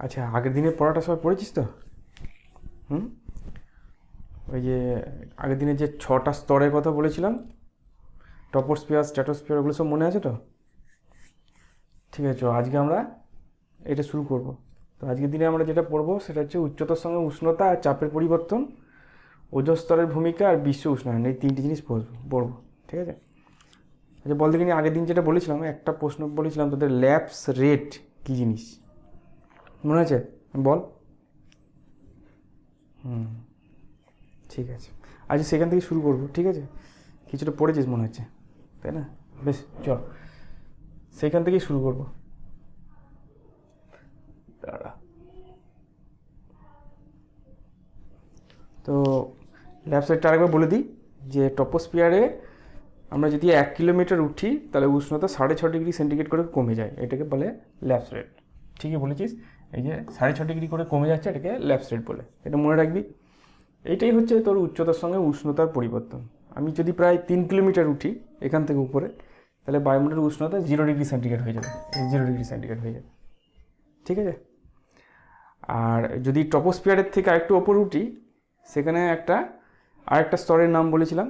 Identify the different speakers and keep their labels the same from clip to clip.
Speaker 1: আচ্ছা, আগের দিনের পড়াটা সবাই পড়েছিস তো? হুম। ওই যে আগের দিনে যে 6টা স্তরের কথা বলেছিলাম, টপোস্ফিয়ার, স্ট্র্যাটোস্ফিয়ার, ওগুলো সব মনে আছে তো? ঠিক আছে, আজকে আমরা এটা শুরু করব। তো আজকের দিনে আমরা যেটা পড়বো সেটা হচ্ছে উচ্চতার সঙ্গে উষ্ণতা আর চাপের পরিবর্তন, ওজোন স্তরের ভূমিকা আর বিশ্ব উষ্ণায়ন, এই তিনটি জিনিস পড়বো। ঠিক আছে। আচ্ছা বল দেখিনি, আগের দিন যেটা বলেছিলাম, একটা প্রশ্ন বলেছিলাম তোদের, ল্যাপস রেট কী জিনিস মনে আছে? বল। হুম, ঠিক আছে, আজ সেখান থেকে শুরু করবো। ঠিক আছে, কিছুটা পড়েছিস মনে হচ্ছে, তাই না? বেশ, চল সেইখান থেকেই শুরু করবো। দাঁড়া। তো ল্যাব সাইডটা আরেকবার বলে দিই যে টপোস্ফিয়ারে আমরা যদি 1 কিলোমিটার উঠি তাহলে উষ্ণতা 6.5 ডিগ্রি সেন্টিগ্রেড করে কমে যায়, এটাকে বলে ল্যাপস রেট। ঠিকই বলেছিস, এই যে 6.5 ডিগ্রি করে কমে যাচ্ছে, এটাকে ল্যাপস রেট বলে, এটা মনে রাখবি। এইটাই হচ্ছে তোর উচ্চতার সঙ্গে উষ্ণতার পরিবর্তন। আমি যদি প্রায় 3 কিলোমিটার উঠি এখান থেকে উপরে, তাহলে বায়ুমণ্ডলের উষ্ণতা 0 ডিগ্রি সেন্টিগ্রেড হয়ে যাবে, 0 ডিগ্রি সেন্টিগ্রেড হয়ে যাবে। ঠিক আছে। আর যদি টপোস্ফিয়ারের থেকে আরেকটু ওপর উঠি, সেখানে আরেকটা স্তরের নাম বলেছিলাম,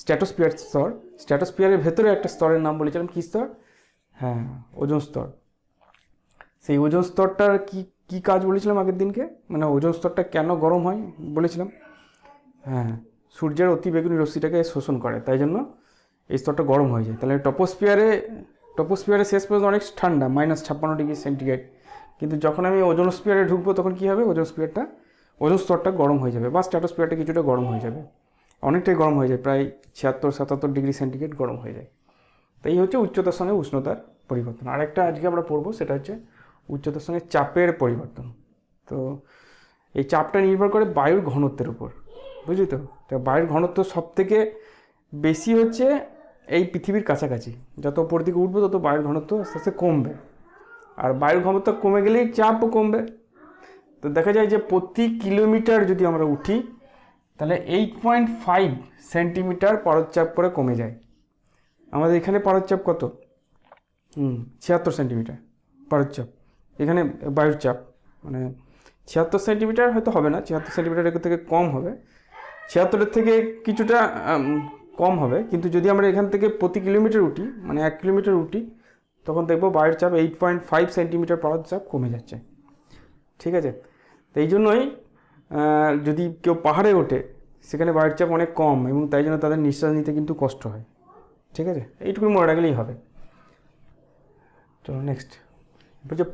Speaker 1: স্ট্র্যাটোস্ফিয়ার স্তর। স্ট্র্যাটোস্ফিয়ারের ভেতরে একটা স্তরের নাম বলেছিলাম, কী স্তর? হ্যাঁ, ওজোন স্তর। সেই ওজোন স্তরটার কি কি কাজ বলেছিলাম আগের দিনকে, মানে ওজোন স্তরটা কেন গরম হয় বলেছিলাম। হ্যাঁ, সূর্যের অতিবেগুনি রশ্মিটাকে শোষণ করে, তাই জন্য এই স্তরটা গরম হয়ে যায়। তাহলে টপোস্ফিয়ারে শেষ পর্যন্ত অনেক ঠান্ডা, -56 ডিগ্রি সেন্টিগ্রেড। কিন্তু যখন আমি ওজোন স্ফিয়ারে ঢুকবো তখন কী হবে, ওজোন স্তরটা গরম হয়ে যাবে, বা স্ট্র্যাটোস্ফিয়ারটা কিছুটা গরম হয়ে যাবে, অনেকটাই গরম হয়ে যায়, প্রায় 76-77 ডিগ্রি সেন্টিগ্রেড গরম হয়ে যায়। তো এই হচ্ছে উচ্চতার সঙ্গে উষ্ণতার পরিবর্তন। আরেকটা আজকে আমরা পড়বো, সেটা হচ্ছে উচ্চতার সঙ্গে চাপের পরিবর্তন। তো এই চাপটা নির্ভর করে বায়ুর ঘনত্বের উপর, বুঝলি তো? তো বায়ুর ঘনত্ব সব থেকে বেশি হচ্ছে এই পৃথিবীর কাছাকাছি, যত উপর দিকে উঠবো তত বায়ুর ঘনত্ব আস্তে আস্তে কমবে, আর বায়ুর ঘনত্ব কমে গেলেই চাপও কমবে। তো দেখা যায় যে প্রতি কিলোমিটার যদি আমরা উঠি তাহলে 8.5 সেন্টিমিটার পারদচাপ করে কমে যায়। আমাদের এখানে পারদচাপ কত? 76 সেন্টিমিটার পারদচাপ। এখানে বায়ুর চাপ মানে 76 সেন্টিমিটার হয়তো হবে না, 76 সেন্টিমিটার থেকে কম হবে, 76-এর থেকে কিছুটা কম হবে। কিন্তু যদি আমরা এখান থেকে প্রতি কিলোমিটার উঠি, মানে 1 কিলোমিটার উঠি, তখন দেখবো বায়ুর চাপ 8.5 সেন্টিমিটার পারদচাপ কমে যাচ্ছে। ঠিক আছে। তো এই জন্যই যদি কেউ পাহাড়ে ওঠে, সেখানে বায়ুর চাপ অনেক কম, এবং তাই জন্য তাদের নিঃশ্বাস নিতে কিন্তু কষ্ট হয়। ঠিক আছে, এইটুকু মনে রাখলেই হবে। চলো নেক্সট। বলছে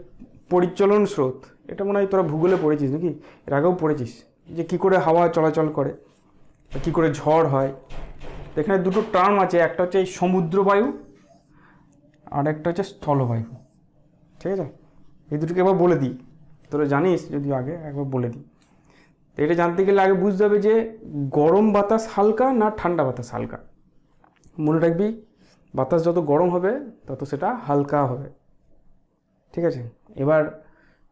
Speaker 1: পরিচলন স্রোত। এটা মনে হয় তোরা ভূগোলে পড়েছিস নাকি, এর আগেও পড়েছিস, যে কী করে হাওয়া চলাচল করে, কী করে ঝড় হয়। এখানে দুটো টার্ম আছে, একটা হচ্ছে এই সমুদ্র বায়ু, আর একটা হচ্ছে স্থলবায়ু। ঠিক আছে, এই দুটোকে একবার বলে দিই, তোরা জানিস যদি আগে, একবার বলে দিই। তো এটা জানতে গেলে আগে বুঝতে হবে যে গরম বাতাস হালকা না ঠান্ডা বাতাস হালকা। মনে রাখবি, বাতাস যত গরম হবে তত সেটা হালকা হবে। ঠিক আছে। এবার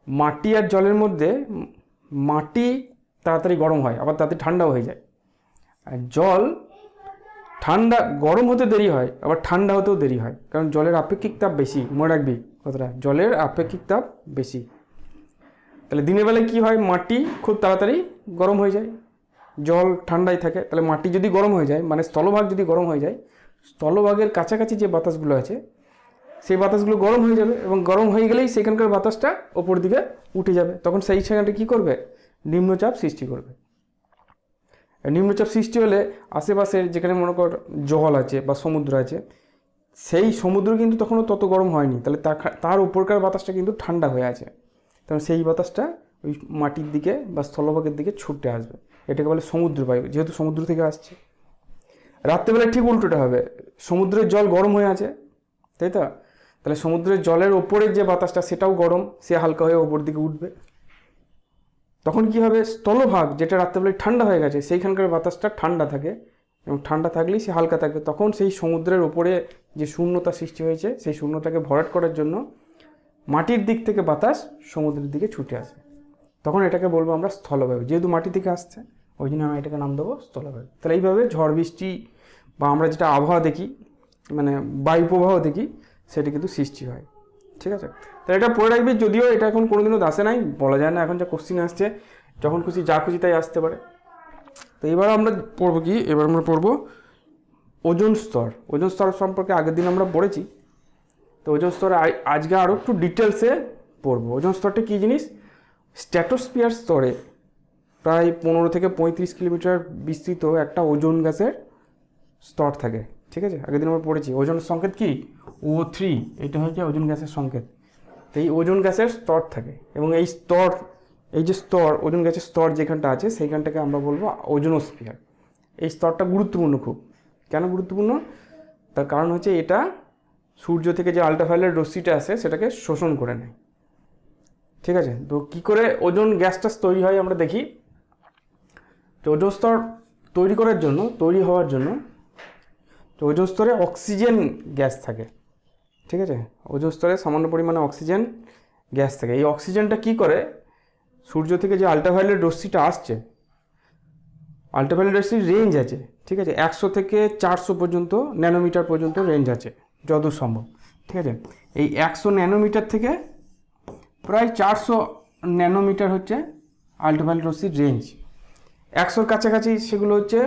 Speaker 1: মাটি আর জলের মধ্যে, মাটি তাড়াতাড়ি গরম হয়, আবার তাড়াতাড়ি ঠান্ডাও হয়ে যায়। আর জল গরম হতে দেরি হয়, আবার ঠান্ডা হতেও দেরি হয়, কারণ জলের আপেক্ষিক তাপ বেশি। মনে রাখবি কথাটা, জলের আপেক্ষিক তাপ বেশি। তাহলে দিনের বেলায় কী হয়, মাটি খুব তাড়াতাড়ি গরম হয়ে যায়, জল ঠান্ডাই থাকে। তাহলে মাটি যদি গরম হয়ে যায়, মানে স্থলভাগ যদি গরম হয়ে যায়, স্থলভাগের কাছাকাছি যে বাতাসগুলো আছে সেই বাতাসগুলো গরম হয়ে যাবে, এবং গরম হয়ে গেলেই সেখানকার বাতাসটা ওপর দিকে উঠে যাবে, তখন সেই সেখানটা কী করবে, নিম্নচাপ সৃষ্টি করবে। নিম্নচাপ সৃষ্টি হলে আশেপাশের যেখানে মনে কর জল আছে বা সমুদ্র আছে, সেই সমুদ্র কিন্তু তখনও তত গরম হয়নি, তাহলে তার উপরকার বাতাসটা কিন্তু ঠান্ডা হয়ে আছে, তখন সেই বাতাসটা ওই মাটির দিকে বা স্থলভাগের দিকে ছুটে আসবে। এটাকে বলে সমুদ্র বায়ু, যেহেতু সমুদ্র থেকে আসছে। রাত্রেবেলায় ঠিক উল্টোটা হবে, সমুদ্রের জল গরম হয়ে আছে, তাই তো? তাহলে সমুদ্রের জলের ওপরের যে বাতাসটা সেটাও গরম, সে হালকা হয়ে ওপর দিকে উঠবে। তখন কি হবে, স্থলভাগ যেটা রাত্রেবেলায় ঠান্ডা হয়ে গেছে সেইখানকার বাতাসটা ঠান্ডা থাকে, এবং ঠান্ডা থাকলেই সে হালকা থাকবে। তখন সেই সমুদ্রের ওপরে যে শূন্যতা সৃষ্টি হয়েছে, সেই শূন্যতাকে ভরাট করার জন্য মাটির দিক থেকে বাতাস সমুদ্রের দিকে ছুটে আসবে, তখন এটাকে বলবো আমরা স্থলবায়ু। যেহেতু মাটি থেকে আসছে, ওই জন্য আমি এটাকে নাম দেবো স্থলবায়ু। তাহলে এইভাবে ঝড় বৃষ্টি বা আমরা যেটা আবহাওয়া দেখি, মানে বায়ু প্রবাহ দেখি, সেটা কিন্তু সৃষ্টি হয়। ঠিক আছে, তাহলে এটা পড়ে রাখবি। যদিও এটা এখন কোনোদিনও আসে নাই, বলা যায় না এখন যা কোশ্চিন আসছে, যখন খুশি যা খুশি তাই আসতে পারে। তো এবার আমরা পড়বো কি, এবার আমরা পড়বো ওজোন স্তর। ওজোন স্তর সম্পর্কে আগের দিন আমরা পড়েছি, তো ওজোন স্তরে আজকে আরও একটু ডিটেলসে পড়বো। ওজোন স্তরটা কী জিনিস? স্ট্র্যাটোস্ফিয়ার স্তরে প্রায় 15 থেকে 35 কিলোমিটার বিস্তৃত একটা ওজোন গ্যাসের স্তর থাকে, ঠিক আছে। আগের দিন আমরা পড়েছি ওজোনের সংকেত কি, O3, এটা হচ্ছে ওজোন গ্যাসের সংকেত। তো এই ওজোন গ্যাসের স্তর থাকে, এবং এই স্তর, এই যে স্তর, ওজোন গ্যাসের স্তর যেখানটা আছে সেইখানটাকে আমরা বলবো ওজোনোস্ফিয়ার। এই স্তরটা গুরুত্বপূর্ণ খুব। কেন গুরুত্বপূর্ণ? তার কারণ হচ্ছে এটা সূর্য থেকে যে আল্ট্রাভায়োলেট রশ্মিটা আসে সেটাকে শোষণ করে নেয়, ঠিক আছে। তো কী করে ওজোন গ্যাসটা তৈরি হয় আমরা দেখি। তো ওজোন স্তর তৈরি হওয়ার জন্য তো ওজোন স্তরে অক্সিজেন গ্যাস থাকে, ঠিক আছে। ওজোন স্তরে সামান্য পরিমাণে অক্সিজেন গ্যাস থাকে। এই অক্সিজেনটা কি করে, সূর্য থেকে যে আল্ট্রাভায়োলেট রশ্মিটা আসছে, আল্ট্রাভায়োলেট রশ্মির রেঞ্জ আছে, ঠিক আছে, 100 থেকে 400 পর্যন্ত ন্যানোমিটার পর্যন্ত রেঞ্জ আছে যতদূর সম্ভব, ঠিক আছে। এই 100 ন্যানোমিটার থেকে প্রায় 400 ন্যানোমিটার হচ্ছে আল্ট্রাভায়োলেট রশ্মির রেঞ্জ। 100-র কাছাকাছি সেগুলো হচ্ছে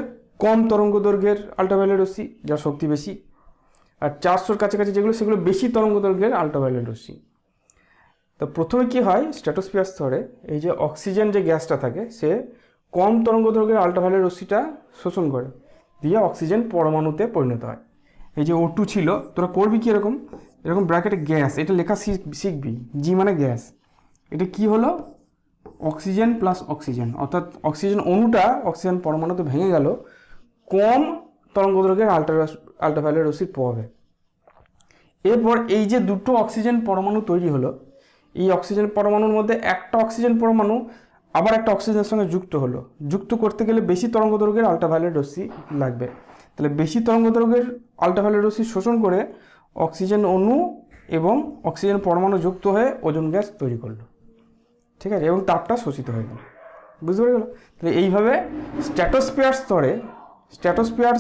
Speaker 1: কম তরঙ্গ দৈর্ঘ্যের আল্ট্রাভায়োলেট রশ্মি, যার শক্তি বেশি। আর 400-র কাছাকাছি যেগুলো, সেগুলো বেশি তরঙ্গ দৈর্ঘ্যের আল্ট্রাভায়োলেট রশ্মি। তো প্রথমে কি হয়, স্ট্র্যাটোস্ফিয়ার স্তরে এই যে অক্সিজেন যে গ্যাসটা থাকে, সে কম তরঙ্গ দৈর্ঘ্যের আল্ট্রাভায়োলেট রশ্মিটা শোষণ করে দিয়ে অক্সিজেন পরমাণুতে পরিণত হয়। এই যে O2 ছিল, তোরা করবি কি এরকম ব্র্যাকেটে গ্যাস, এটা লেখা শিখবি। জি মানে গ্যাস, এটা কি হলো, অক্সিজেন প্লাস অক্সিজেন, অর্থাৎ অক্সিজেন অণুটা অক্সিজেন পরমাণুতে ভেঙে গেল কম তরঙ্গ দৈর্ঘ্যের আল্ট্রাভায়োলেট রশ্মির প্রভাবে। এরপর এই যে দুটো অক্সিজেন পরমাণু তৈরি হলো, এই অক্সিজেন পরমাণুর মধ্যে একটা অক্সিজেন পরমাণু আবার একটা অক্সিজেনের সঙ্গে যুক্ত করতে গেলে বেশি তরঙ্গ দৈর্ঘ্যের আল্ট্রাভায়োলেট রশ্মি লাগবে। তাহলে বেশি তরঙ্গ দৈর্ঘ্যের আল্ট্রাভায়োলেট রশ্মি শোষণ করে অক্সিজেন অণু এবং অক্সিজেন পরমাণু যুক্ত হয়ে ওজোন গ্যাস তৈরি করলো, ঠিক আছে, এবং তাপটা শোষিত হয়ে গেল। বুঝতে পেরে গেল? তাহলে এইভাবে স্ট্র্যাটোস্ফিয়ার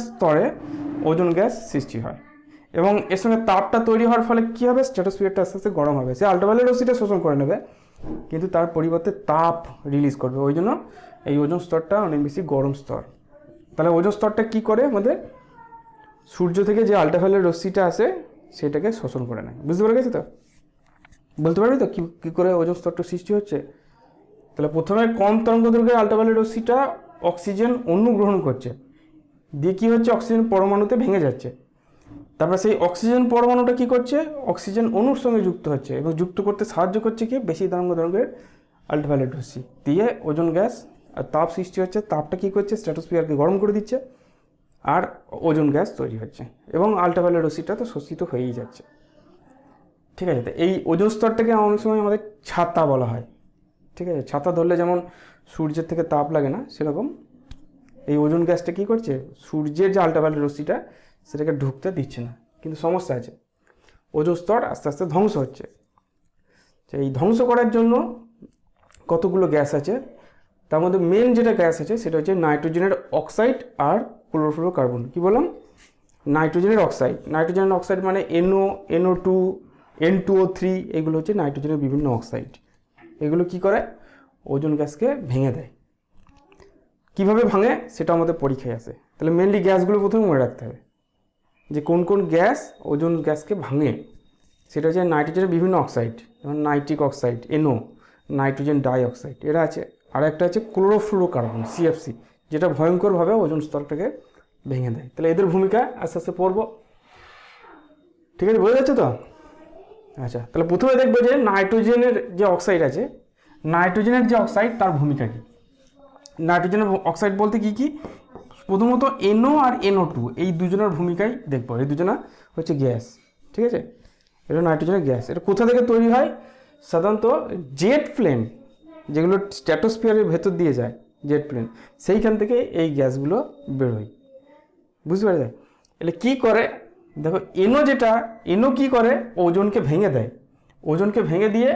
Speaker 1: স্তরে ওজোন গ্যাস সৃষ্টি হয়, এবং এর সঙ্গে তাপটা তৈরি হওয়ার ফলে কী হবে, স্ট্র্যাটোস্ফিয়ারটা আস্তে আস্তে গরম হবে। সে আল্ট্রাভায়োলেট রশ্মিটা শোষণ করে নেবে, কিন্তু তার পরিবর্তে তাপ রিলিজ করবে। ওই জন্য এই ওজোন স্তরটা অনেক বেশি গরম স্তর। তাহলে ওজোন স্তরটা কী করে, আমাদের সূর্য থেকে যে আল্ট্রাভায়োলেট রশ্মিটা আসে সেটাকে শোষণ করে নেয়। বুঝতে পেরে গেছে তো? বলতে পারবি তো কী করে ওজোন স্তরটা সৃষ্টি হচ্ছে? তাহলে প্রথমে কম তরঙ্গ দৈর্ঘ্যের আল্ট্রাভায়োলেট রশ্মিটা অক্সিজেন অণু গ্রহণ করছে, দিয়ে কী হচ্ছে, অক্সিজেন পরমাণুতে ভেঙে যাচ্ছে। তারপরে সেই অক্সিজেন পরমাণুটা কী করছে, অক্সিজেন অণুর সঙ্গে যুক্ত হচ্ছে, এবং যুক্ত করতে সাহায্য করছে কি, বেশি তরঙ্গ দৈর্ঘ্যের আল্ট্রাভায়োলেট রশ্মি, দিয়ে ওজোন গ্যাস আর তাপ সৃষ্টি হচ্ছে। তাপটা কী করছে, স্ট্র্যাটোস্ফিয়ারকে গরম করে দিচ্ছে, আর ওজোন গ্যাস তৈরি হচ্ছে, এবং আল্ট্রাভায়োলেট রশ্মিটা তো শোষিত হয়েই যাচ্ছে, ঠিক আছে। তো এই ওজোন স্তরটাকে অনেক সময় আমাদের ছাতা বলা হয়, ঠিক আছে। ছাতা ধরলে যেমন সূর্যের থেকে তাপ লাগে না, সেরকম এই ওজোন গ্যাসটা কী করছে, সূর্যের যে আল্ট্রাভায়োলেট রশ্মিটা সেটাকে ঢুকতে দিচ্ছে না। কিন্তু সমস্যা আছে, ওজোন স্তর আস্তে আস্তে ধ্বংস হচ্ছে। এই ধ্বংস করার জন্য কতগুলো গ্যাস আছে, তার মধ্যে মেন যেটা গ্যাস আছে সেটা হচ্ছে নাইট্রোজেনের অক্সাইড আর ক্লোরোফ্লোরোকার্বন। কী বললাম, নাইট্রোজেনের অক্সাইড মানে NO2, N2O3, এগুলো হচ্ছে নাইট্রোজেনের বিভিন্ন অক্সাইড। এগুলো কি করে, ওজোন গ্যাসকে ভেঙে দেয়। কিভাবে ভাঙে সেটা আমাদের পরীক্ষায় আসে। তাহলে মেনলি গ্যাসগুলো প্রথমে মনে রাখতে হবে, যে কোন কোন গ্যাস ওজোন গ্যাসকে ভাঙে। সেটা হচ্ছে নাইট্রোজেনের বিভিন্ন অক্সাইড, যেমন nitric oxide NO, nitrogen dioxide, এরা আছে। আর একটা আছে ক্লোরোফ্লোরোকার্বন CFC, যেটা ভয়ঙ্করভাবে ওজোন স্তরটাকে ভেঙে দেয়। তাহলে এদের ভূমিকা আস্তে আস্তে পড়ব, ঠিক আছে, বোঝা যাচ্ছে তো? আচ্ছা, তাহলে প্রথমে দেখবো যে নাইট্রোজেনের যে অক্সাইড আছে, তার ভূমিকা কী। নাইট্রোজেনের অক্সাইড বলতে কী কী, প্রথমত NO আর NO2, এই দুজনের ভূমিকাই দেখবো। এই দুজনা হচ্ছে গ্যাস, ঠিক আছে। এটা নাইট্রোজেনের গ্যাস। এটা কোথা থেকে তৈরি হয়, সাধারণত জেট প্লেন যেগুলো স্ট্র্যাটোস্ফিয়ারের ভেতর দিয়ে যায়, জেট প্লেন, সেইখান থেকে এই গ্যাসগুলো বেরোয়। বুঝতে পারা যায়? এলে কী করে দেখো, NO কী করে, ওজোনকে ভেঙে দেয়। ওজোনকে ভেঙে দিয়ে,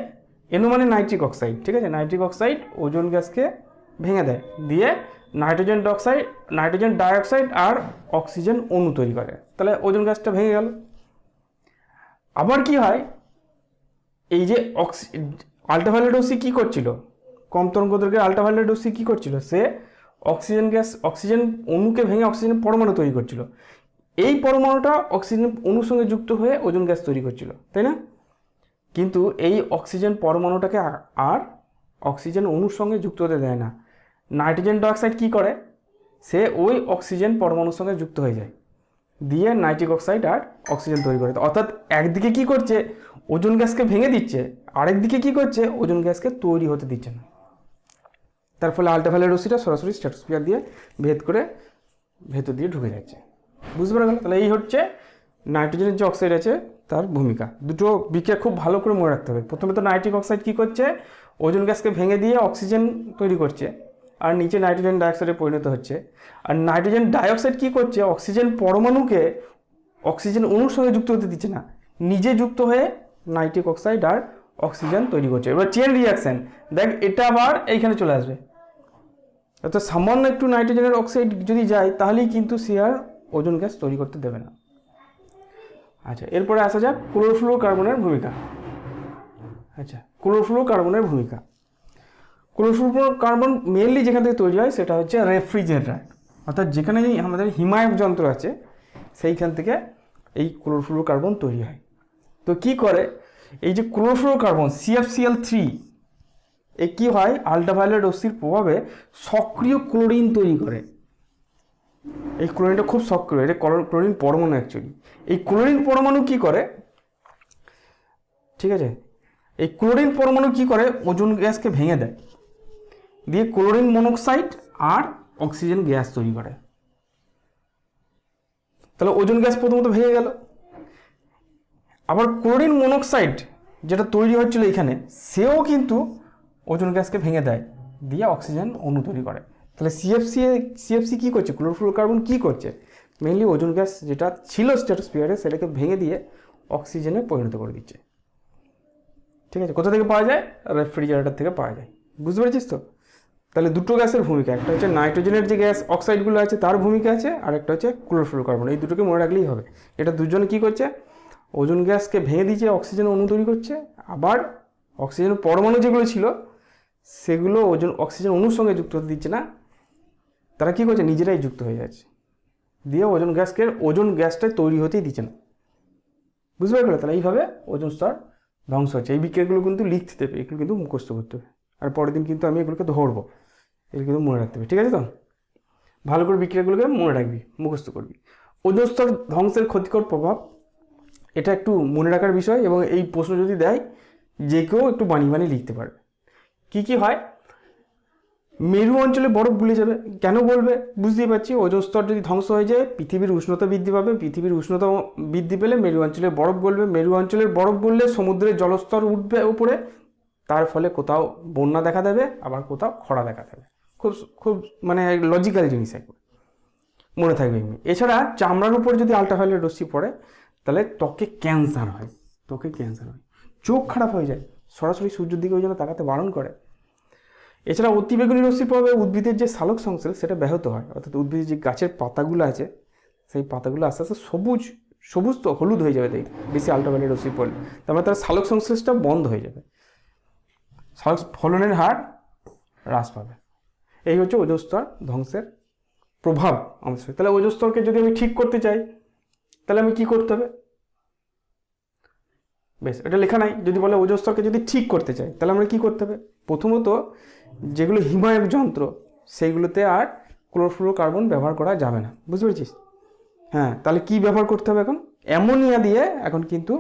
Speaker 1: NO মানে নাইট্রিক অক্সাইড, ঠিক আছে, নাইট্রিক অক্সাইড ওজোন গ্যাসকে ভেঙে দেয়, দিয়ে নাইট্রোজেন ডাইঅক্সাইড আর অক্সিজেন অণু তৈরি করে। তাহলে ওজোন গ্যাসটা ভেঙে গেল। আবার কি হয়, এই যে আল্ট্রাভায়োলেট রশ্মি কী করছিল, কম তরঙ্গদৈর্ঘ্যের আল্ট্রাভায়োলেট রশ্মি কী করছিল, সে অক্সিজেন অণুকে ভেঙে অক্সিজেন পরমাণু তৈরি করছিল। এই পরমাণুটা অক্সিজেন অণুর সঙ্গে যুক্ত হয়ে ওজোন গ্যাস তৈরি করছিল, তাই না? কিন্তু এই অক্সিজেন পরমাণুটাকে আর অক্সিজেন অণুর সঙ্গে যুক্ত হতে দেয় না। নাইট্রোজেন ডাইঅক্সাইড কী করে, সে ওই অক্সিজেন পরমাণুর সঙ্গে যুক্ত হয়ে যায়, দিয়ে নাইট্রিক অক্সাইড আর অক্সিজেন তৈরি করে। অর্থাৎ একদিকে কি করছে, ওজোন গ্যাসকে ভেঙে দিচ্ছে, আরেকদিকে কি করছে, ওজোন গ্যাসকে তৈরি হতে দিচ্ছে না। তার ফলে আল্ট্রাভায়োলেট রশ্মিটা সরাসরি স্ট্র্যাটোস্ফিয়ার দিয়ে ভেদ করে ভেতর দিয়ে ঢুকে যাচ্ছে। বুঝতে পারা গেল? তাহলে এই হচ্ছে নাইট্রোজেনের যে অক্সাইড আছে তার ভূমিকা। দুটো বিক্রিয়া খুব ভালো করে মনে রাখতে হবে। প্রথমে তো নাইট্রিক অক্সাইড কী করছে, ওজোন গ্যাসকে ভেঙে দিয়ে অক্সিজেন তৈরি করছে, আর নিচে নাইট্রোজেন ডাইঅক্সাইডে পরিণত হচ্ছে। আর নাইট্রোজেন ডাইঅক্সাইড কী করছে, অক্সিজেন পরমাণুকে অক্সিজেন অণুর সঙ্গে যুক্ত হতে দিচ্ছে না, নিজে যুক্ত হয়ে নাইট্রিক অক্সাইড আর অক্সিজেন তৈরি করছে। এবার চেন রিয়াকশান দেখ, এটা আবার এইখানে চলে আসবে। অর্থাৎ সামান্য একটু নাইট্রোজেনের অক্সাইড যদি যায় তাহলেই কিন্তু সে আর ওজোন গ্যাস তৈরি করতে দেবে না। আচ্ছা, এরপরে আসা যাক ক্লোরোফ্লোরোকার্বনের ভূমিকা। আচ্ছা, ক্লোরোফ্লোরোকার্বনের ভূমিকা। ক্লোরোফ্লোরোকার্বন মেনলি যেখান থেকে তৈরি হয় সেটা হচ্ছে রেফ্রিজারেটর, অর্থাৎ যেখানে আমাদের হিমায়ক যন্ত্র আছে সেইখান থেকে এই ক্লোরোফ্লোরোকার্বন তৈরি হয়। তো কি করে, এই যে ক্লোরোফ্লোরোকার্বন CFCl3 এ কী হয়, আল্ট্রাভায়োলেট রশ্মির প্রভাবে সক্রিয় ক্লোরিন তৈরি করে। এই ক্লোরিনটা খুব সক্রিয়, এটা ক্লোরিন পরমাণু অ্যাকচুয়ালি। এই ক্লোরিন পরমাণু কি করে, ঠিক আছে, এই ক্লোরিন পরমাণু কি করে, ওজোন গ্যাসকে ভেঙে দেয়, দিয়ে ক্লোরিন মনোক্সাইড আর অক্সিজেন গ্যাস তৈরি করে। তাহলে ওজোন গ্যাস প্রথমত ভেঙে গেল। আবার ক্লোরিন মনোক্সাইড যেটা তৈরি হচ্ছিল এখানে, সেও কিন্তু ওজোন গ্যাসকে ভেঙে দেয়, দিয়ে অক্সিজেন অণু তৈরি করে। তাহলে সিএফসি কী করছে, ক্লোরোফ্লোরোকার্বন কী করছে, মেনলি ওজোন গ্যাস যেটা ছিল স্ট্র্যাটোস্ফিয়ারে সেটাকে ভেঙে দিয়ে অক্সিজেনে পরিণত করে দিচ্ছে। ঠিক আছে, কোথা থেকে পাওয়া যায়, রেফ্রিজারেটর থেকে পাওয়া যায়। বুঝতে পেরেছিস তো? তাহলে দুটো গ্যাসের ভূমিকা, একটা হচ্ছে নাইট্রোজেনের যে গ্যাস অক্সাইডগুলো আছে তার ভূমিকা আছে, আর একটা হচ্ছে ক্লোরোফ্লোরোকার্বন। এই দুটোকে মনে রাখলেই হবে। এটা দুজনে কী করছে, ওজোন গ্যাসকে ভেঙে দিচ্ছে, অক্সিজেন অণু তৈরি করছে, আবার অক্সিজেন পরমাণু যেগুলো ছিল সেগুলো অক্সিজেন অণুর সঙ্গে যুক্ত হতে দিচ্ছে না, তারা কী করছে, নিজেরাই যুক্ত হয়ে যাচ্ছে, দিয়ে ওজোন গ্যাসটাই তৈরি হতেই দিচ্ছে না। বুঝতে পারলে? তাহলে এইভাবে ওজোন স্তর ধ্বংস হচ্ছে। এই বিক্রিয়াগুলো কিন্তু লিখতে দেবে, এগুলো কিন্তু মুখস্থ করতে হবে, আর পরের দিন কিন্তু আমি এগুলোকে ধরবো, এগুলো কিন্তু মনে রাখতে হবে। ঠিক আছে তো? ভালো করে বিক্রিয়াগুলোকে মনে রাখবি, মুখস্থ করবি। ওজোন স্তর ধ্বংসের ক্ষতিকর প্রভাব, এটা একটু মনে রাখার বিষয়, এবং এই প্রশ্ন যদি দেয় যে কেউ একটু বানিয়ে লিখতে পারবে। কি কি হয়, মেরু অঞ্চলে বরফ গলে যাবে। কেন বলবে, বুঝতেই পারছি, ওজোন স্তর যদি ধ্বংস হয়ে যায় পৃথিবীর উষ্ণতা বৃদ্ধি পাবে, পৃথিবীর উষ্ণতা বৃদ্ধি পেলে মেরু অঞ্চলে বরফ গলবে, মেরু অঞ্চলের বরফ গললে সমুদ্রের জলস্তর উঠবে উপরে, তার ফলে কোথাও বন্যা দেখা দেবে, আবার কোথাও খরা দেখা দেবে। খুব খুব মানে লজিক্যাল জিনিস, একবার মনে থাকবে এমনি। এছাড়া চামড়ার উপরে যদি আল্ট্রাভায়োলেট রশ্মি পড়ে তাহলে ত্বকে ক্যান্সার হয়, চোখ খারাপ হয়ে যায়, সরাসরি সূর্যের দিকে ওই জন্য তাকাতে বারণ করে। এছাড়া অতিবেগুনি রশ্মির প্রভাবে উদ্ভিদের যে সালোক সংশ্লেষ সেটা ব্যাহত হয়, অর্থাৎ উদ্ভিদের যে গাছের পাতাগুলো আছে সেই পাতাগুলো আস্তে আস্তে সবুজ তো হলুদ হয়ে যাবে, তাই বেশি আল্ট্রাভায়োলেট রশ্মি পড়লে, তারপরে তার সালোক সংশ্লেষটা বন্ধ হয়ে যাবে, ফলনের হার হ্রাস পাবে। এই হচ্ছে ওজোন স্তর ধ্বংসের প্রভাব আমাদের শরীরে। তাহলে ওজোন স্তরকে যদি আমি ঠিক করতে চাই তাহলে আমি কি করতে হবে, বেশ এটা লেখা নাই। যদি বলে ওজোন স্তরকে যদি ঠিক করতে চাই তাহলে আমরা কি করতে হবে, প্রথমত যেগুলো হিমায়ক যন্ত্র সেইগুলোতে আর ক্লোরোফ্লোরোকার্বন ব্যবহার করা যাবে না। বুঝতে পেরেছিস? হ্যাঁ, তাহলে কি ব্যবহার করতে হবে, এখন অ্যামোনিয়া দিয়ে এখন কিন্তু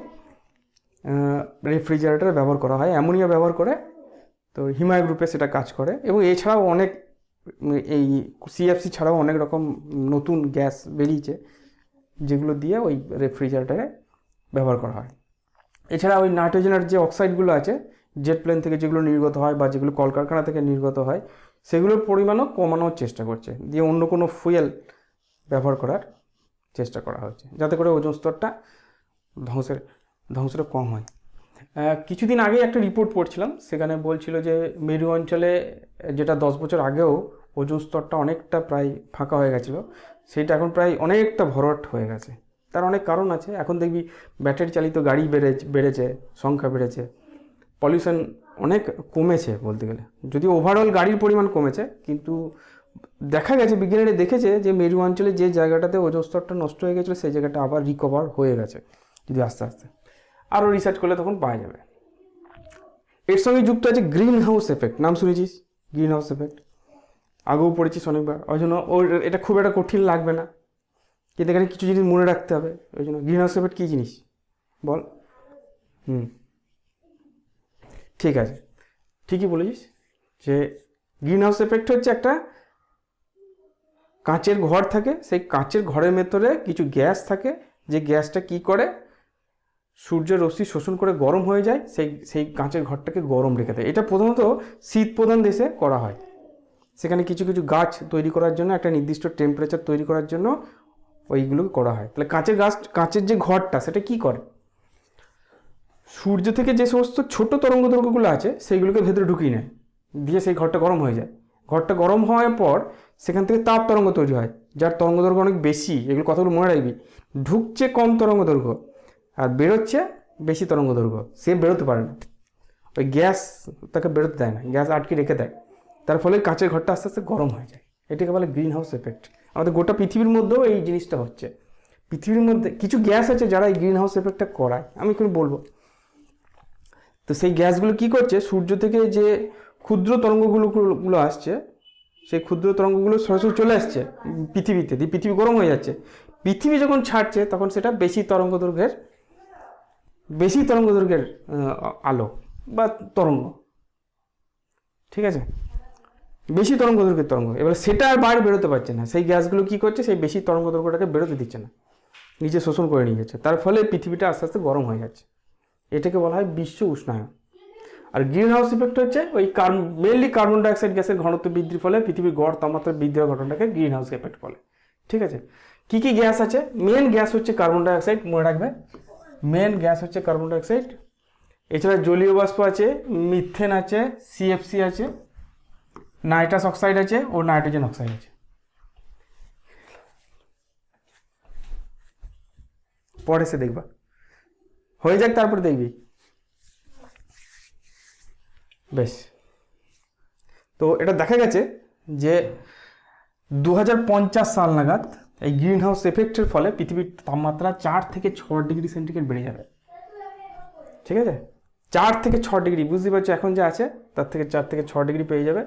Speaker 1: রেফ্রিজারেটর ব্যবহার করা হয়। অ্যামোনিয়া ব্যবহার করে তো হিমায়ক রূপে সেটা কাজ করে। এবং এছাড়াও অনেক এই সিএফসি ছাড়াও অনেক রকম নতুন গ্যাস বেরিয়েছে যেগুলো দিয়ে ওই রেফ্রিজারেটরে ব্যবহার করা হয়। এছাড়া ওই নাইট্রোজেনের যে অক্সাইডগুলো আছে জেট প্লেন থেকে যেগুলো নির্গত হয় বা যেগুলো কলকারখানা থেকে নির্গত হয় সেগুলোর পরিমাণও কমানোর চেষ্টা করছে, দিয়ে অন্য কোনো ফুয়েল ব্যবহার করার চেষ্টা করা হচ্ছে যাতে করে ওজোন স্তরটা ধ্বংসটা কম হয়। কিছুদিন আগে একটা রিপোর্ট পড়ছিলাম, সেখানে বলছিল যে মেরু অঞ্চলে যেটা 10 বছর আগেও ওজোন স্তরটা অনেকটা প্রায় ফাঁকা হয়ে গেছিলো, সেটা এখন প্রায় অনেকটা ভরাট হয়ে গেছে। তার অনেক কারণ আছে। এখন দেখবি ব্যাটারি চালিত গাড়ি বেড়েছে, সংখ্যা বেড়েছে, পলিউশন অনেক কমেছে বলতে গেলে, যদিও ওভারঅল গাড়ির পরিমাণ কমেছে, কিন্তু দেখা গেছে বিজ্ঞানীরা দেখেছে যে মেরু অঞ্চলে যে জায়গাটাতে ওজোন স্তরটা নষ্ট হয়ে গেছিলো সেই জায়গাটা আবার রিকভার হয়ে গেছে, যদি আস্তে আস্তে আরও রিসার্চ করলে তখন পাওয়া যাবে। এর সঙ্গে যুক্ত আছে গ্রিন হাউস এফেক্ট, নাম শুনেছিস গ্রিন হাউস এফেক্ট, আগেও পড়েছিস অনেকবার, ওই জন্য এটা খুব একটা কঠিন লাগবে না, কিন্তু এখানে কিছু জিনিস মনে রাখতে হবে। ওই জন্য গ্রিন হাউস এফেক্ট কী জিনিস বল? ঠিক আছে, ঠিকই বলেছিস যে গ্রিন হাউস এফেক্ট হচ্ছে একটা কাঁচের ঘর থাকে, সেই কাঁচের ঘরের ভেতরে কিছু গ্যাস থাকে, যে গ্যাসটা কি করে সূর্যের রশ্মি শোষণ করে গরম হয়ে যায়, সেই কাঁচের ঘরটাকে গরম রেখে দেয়। এটা প্রধানত শীত প্রধান দেশে করা হয়, সেখানে কিছু কিছু গাছ তৈরি করার জন্য একটা নির্দিষ্ট টেম্পারেচার তৈরি করার জন্য ওইগুলোকে করা হয়। তাহলে কাঁচের যে ঘরটা সেটা কি করে, সূর্য থেকে যে সমস্ত ছোট তরঙ্গ দৈর্ঘ্যগুলো আছে সেইগুলোকে ভেতরে ঢুকিয়ে নেয়, দিয়ে সেই ঘরটা গরম হয়ে যায়। ঘরটা গরম হওয়ার পর সেখান থেকে তাপ তরঙ্গ তৈরি হয়, যার তরঙ্গ দৈর্ঘ্য অনেক বেশি। এগুলো কথাগুলো মনে রাখবি, ঢুকছে কম তরঙ্গ দৈর্ঘ্য আর বেরোচ্ছে বেশি তরঙ্গ দৈর্ঘ্য। সে বেরোতে পারে না, ওই গ্যাস তাকে বেরোতে দেয় না, গ্যাস আটকে রেখে দেয়, তার ফলে কাঁচের ঘরটা আস্তে আস্তে গরম হয়ে যায়। এটাকে বলে গ্রিন হাউস এফেক্ট। আমাদের গোটা পৃথিবীর মধ্যেও এই জিনিসটা হচ্ছে। পৃথিবীর মধ্যে কিছু গ্যাস আছে যারা এই গ্রিন হাউস এফেক্টটা করায়, আমি এখন বলবো। তো সেই গ্যাসগুলো কি করছে, সূর্য থেকে যে ক্ষুদ্র তরঙ্গগুলো আসছে, সেই ক্ষুদ্র তরঙ্গগুলো সরাসরি চলে আসছে পৃথিবীতে, দিয়ে পৃথিবী গরম হয়ে যাচ্ছে। পৃথিবী যখন ছাড়ছে তখন সেটা বেশি তরঙ্গ দৈর্ঘ্যের আলো বা তরঙ্গ, ঠিক আছে, বেশি তরঙ্গ দৈর্ঘ্যের তরঙ্গ। এবার সেটা আর বাইরে বেরোতে পারছে না, সেই গ্যাসগুলো কি করছে, সেই বেশি তরঙ্গ দৈর্ঘ্যটাকে বেরোতে দিচ্ছে না, নিচে শোষণ করে নিয়ে যাচ্ছে, তার ফলে পৃথিবীটা আস্তে আস্তে গরম হয়ে যাচ্ছে। এটাকে বলা হয় বিশ্ব উষ্ণায়ন। আর গ্রিন হাউস ইফেক্ট হচ্ছে ওই মেনলি কার্বন ডাইঅক্সাইড গ্যাসের ঘনত্ব বৃদ্ধির ফলে পৃথিবীর গড় তাপমাত্রা বৃদ্ধি হওয়ার ঘটনাটাকে গ্রিন হাউস ইফেক্ট বলে, ঠিক আছে। কী কী গ্যাস আছে? মেন গ্যাস হচ্ছে কার্বন ডাইঅক্সাইড, মনে রাখবে, মেন গ্যাস হচ্ছে কার্বন ডাইঅক্সাইড। এছাড়া জলীয় বাষ্প আছে, মিথেন আছে, সিএফসি আছে, নাইট্রাস অক্সাইড আছে ও নাইট্রোজেন অক্সাইড আছে। পরে সে দেখবা, হয়ে যাক তারপরে দেখবি। বেশ, তো এটা দেখা গেছে যে 2050 সাল নাগাদ এই গ্রিন হাউস এফেক্টের ফলে পৃথিবীর তাপমাত্রা 4 থেকে 6 ডিগ্রি সেন্টিগ্রেড বেড়ে যাবে, ঠিক আছে। 4 থেকে 6 ডিগ্রি, বুঝতে পারছো, এখন যা আছে তার থেকে 4 থেকে 6 ডিগ্রি পেয়ে যাবে।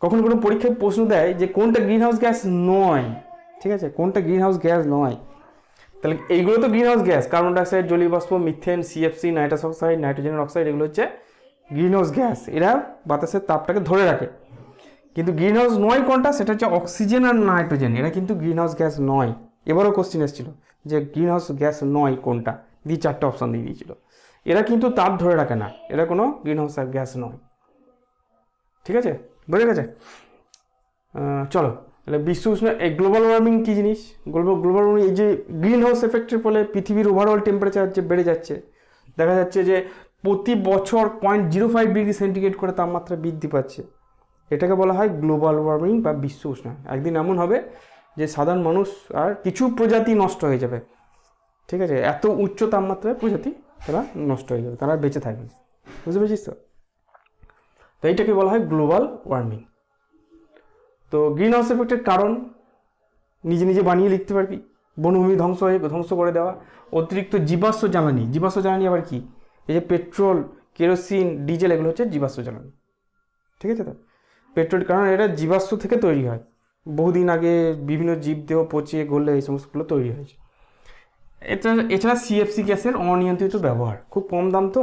Speaker 1: কখনো কোনো পরীক্ষায় প্রশ্ন দেয় যে কোনটা গ্রিন হাউস গ্যাস নয়, ঠিক আছে, কোনটা গ্রিন হাউস গ্যাস নয়, তাহলে এইগুলো তো green house gas, carbon dioxide, জলীয় বাষ্প, methane, CFC, nitrous oxide, nitrogen oxide, এগুলো হচ্ছে গ্রিন হাউস গ্যাস, এরা বাতাসের তাপটাকে ধরে রাখে। কিন্তু গ্রিন হাউস নয় কোনটা, সেটা হচ্ছে অক্সিজেন আর নাইট্রোজেন, এরা কিন্তু গ্রিন হাউস গ্যাস নয়। এবারও কোশ্চেন এসেছিল যে গ্রিন হাউস গ্যাস নয় কোনটা, দিয়ে 4টে অপশন দিয়ে দিয়েছিল। এরা কিন্তু তাপ ধরে রাখে না, এরা কোনো গ্রিন হাউস গ্যাস নয়, ঠিক আছে, বোঝা গেছে। চলো, তাহলে বিশ্ব উষ্ণ এই গ্লোবাল ওয়ার্মিং কী জিনিস, গ্লোবাল ওয়ার্মিং এই যে গ্রিন হাউস এফেক্টের ফলে পৃথিবীর ওভারঅল টেম্পারেচার যে বেড়ে যাচ্ছে, দেখা যাচ্ছে যে প্রতি বছর 0.05 ডিগ্রি সেন্টিগ্রেড করে তাপমাত্রা বৃদ্ধি পাচ্ছে। এটাকে বলা হয় গ্লোবাল ওয়ার্মিং বা বিশ্ব উষ্ণায়ন। একদিন এমন হবে যে সাধারণ মানুষ আর কিছু প্রজাতি নষ্ট হয়ে যাবে, ঠিক আছে, এত উচ্চ তাপমাত্রায় প্রজাতি তারা নষ্ট হয়ে যাবে, তারা বেঁচে থাকবে, বুঝতে পেরেছিস তো। তো এইটাকে বলা হয় গ্লোবাল ওয়ার্মিং। তো গ্রিন হাউস এফেক্টের কারণ নিজে নিজে বানিয়ে লিখতে পারবি। বনভূমি ধ্বংস করে দেওয়া, অতিরিক্ত জীবাশ্ম জ্বালানি আবার কি, এই যে পেট্রোল, কেরোসিন, ডিজেল, এগুলো হচ্ছে জীবাশ্ম জ্বালানি, ঠিক আছে। তো পেট্রোল, কারণ এটা জীবাশ্ম থেকে তৈরি হয়, বহুদিন আগে বিভিন্ন জীবদেহ পচে গলে এই সমস্তগুলো তৈরি হয়েছে। এছাড়া সিএফসি গ্যাসের অনিয়ন্ত্রিত ব্যবহার, খুব কম দাম, তো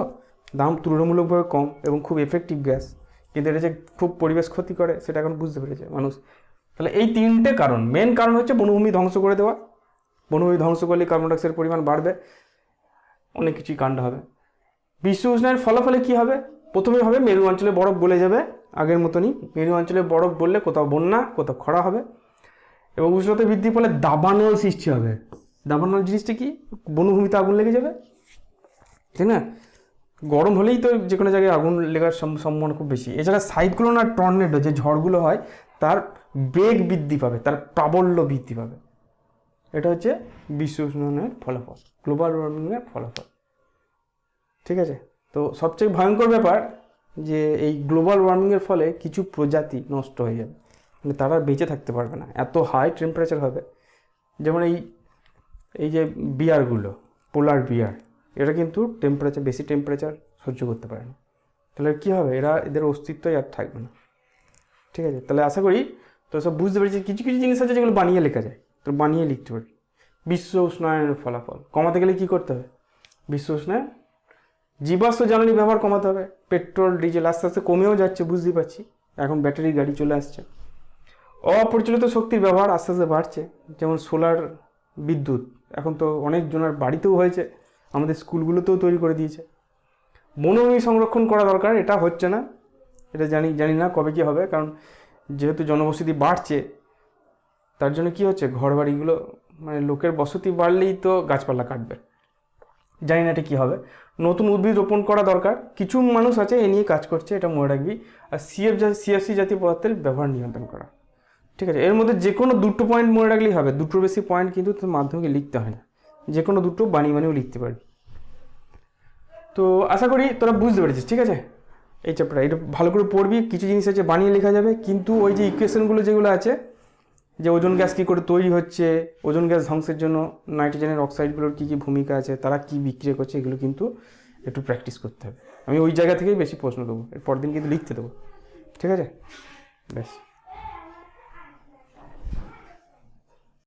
Speaker 1: দাম তুলনামূলকভাবে কম এবং খুব এফেক্টিভ গ্যাস, কিন্তু এটা যে খুব পরিবেশ ক্ষতি করে সেটা এখন বুঝতে পেরেছে মানুষ। তাহলে এই 3টে কারণ, মেন কারণ হচ্ছে বনভূমি ধ্বংস করে দেওয়া, বনভূমি ধ্বংস করলে কার্বন ডাইঅক্সাইডের পরিমাণ বাড়বে, অনেক কিছুই কাণ্ড হবে। বিশ্ব উষ্ণায়নের ফলাফলে কী হবে, প্রথমে হবে মেরু অঞ্চলে বরফ গলে যাবে, আগের মতনই মেরু অঞ্চলে বরফ গললে কোথাও বন্যা, কোথাও খরা হবে, এবং উষ্ণতা বৃদ্ধির ফলে দাবানল সৃষ্টি হবে। দাবানল জিনিসটা কি, বনভূমিতে আগুন লেগে যাবে, তাই না, গরম হলেই তো যে কোনো জায়গায় আগুন লেগার সম্ভাবনা খুব বেশি। এছাড়া সাইক্লোন আর টর্নেডো, যে ঝড়গুলো হয় তার বেগ বৃদ্ধি পাবে, তার প্রাবল্য বৃদ্ধি পাবে। এটা হচ্ছে বিশ্ব উষ্ণায়নের ফলাফল, গ্লোবাল ওয়ার্মিংয়ের ফলাফল, ঠিক আছে। তো তো সবচেয়ে ভয়ঙ্কর ব্যাপার যে এই গ্লোবাল ওয়ার্মিংয়ের ফলে কিছু প্রজাতি নষ্ট হয়ে যাবে, মানে তারা বেঁচে থাকতে পারবে না, এত হাই টেম্পারেচার হবে। যেমন এই যে বিয়ারগুলো, পোলার বিয়ার, এরা কিন্তু বেশি টেম্পারেচার সহ্য করতে পারে না। তাহলে কী হবে, এদের অস্তিত্বই আর থাকবে না। ঠিক আছে, তাহলে আশা করি তো সব বুঝতে পেরেছি। কিছু কিছু জিনিস আছে যেগুলো বানিয়ে লেখা যায়, তো বানিয়ে লিখতে পারি। বিশ্ব উষ্ণায়নের ফলাফল কমাতে গেলে কী করতে হবে? বিশ্ব উষ্ণায়ন, জীবাশ্ম জ্বালানি ব্যবহার কমাতে হবে। পেট্রোল ডিজেল আস্তে আস্তে কমেও যাচ্ছে, বুঝতেই পারছি, এখন ব্যাটারি গাড়ি চলে আসছে। অপরিচালিত শক্তির ব্যবহার আস্তে আস্তে বাড়ছে, যেমন সোলার বিদ্যুৎ এখন তো অনেক জনের বাড়িতেও হয়েছে, আমাদের স্কুলগুলোতেও তৈরি করে দিয়েছে। বনভূমি সংরক্ষণ করা দরকার, এটা হচ্ছে না, এটা জানি না কবে কী হবে, কারণ যেহেতু জনবসতি বাড়ছে তার জন্য কি হচ্ছে, ঘর বাড়িগুলো মানে লোকের বসতি বাড়লেই তো গাছপালা কাটবে, জানি না এটা কী হবে। নতুন উদ্ভিদ রোপণ করা দরকার, কিছু মানুষ আছে এ নিয়ে কাজ করছে, এটা মনে রাখবি। আর সিএফসি জাতীয় পদার্থের ব্যবহার নিয়ন্ত্রণ করা। ঠিক আছে, এর মধ্যে যে কোনো দুটো পয়েন্ট মনে রাখলেই হবে, দুটোর বেশি পয়েন্ট কিন্তু তোর মাধ্যমিকে লিখতে হয় না, যে কোনো দুটো বানিয়েও লিখতে পারবি। তো আশা করি তোরা বুঝতে পেরেছিস। ঠিক আছে, এই চ্যাপ্টার এটা ভালো করে পড়বি, কিছু জিনিস আছে বানিয়ে লেখা যাবে, কিন্তু ওই যে ইকুয়েশনগুলো যেগুলো আছে, যে ওজোন গ্যাস কী করে তৈরি হচ্ছে, ওজোন গ্যাস ধ্বংসের জন্য নাইট্রোজেনের অক্সাইডগুলোর কী কী ভূমিকা আছে, তারা কী বিক্রিয়া করছে, এগুলো কিন্তু একটু প্র্যাকটিস করতে হবে। আমি ওই জায়গা থেকেই বেশি প্রশ্ন দেবো, এর পরের দিন কিন্তু লিখতে দেবো। ঠিক আছে, ব্যাস।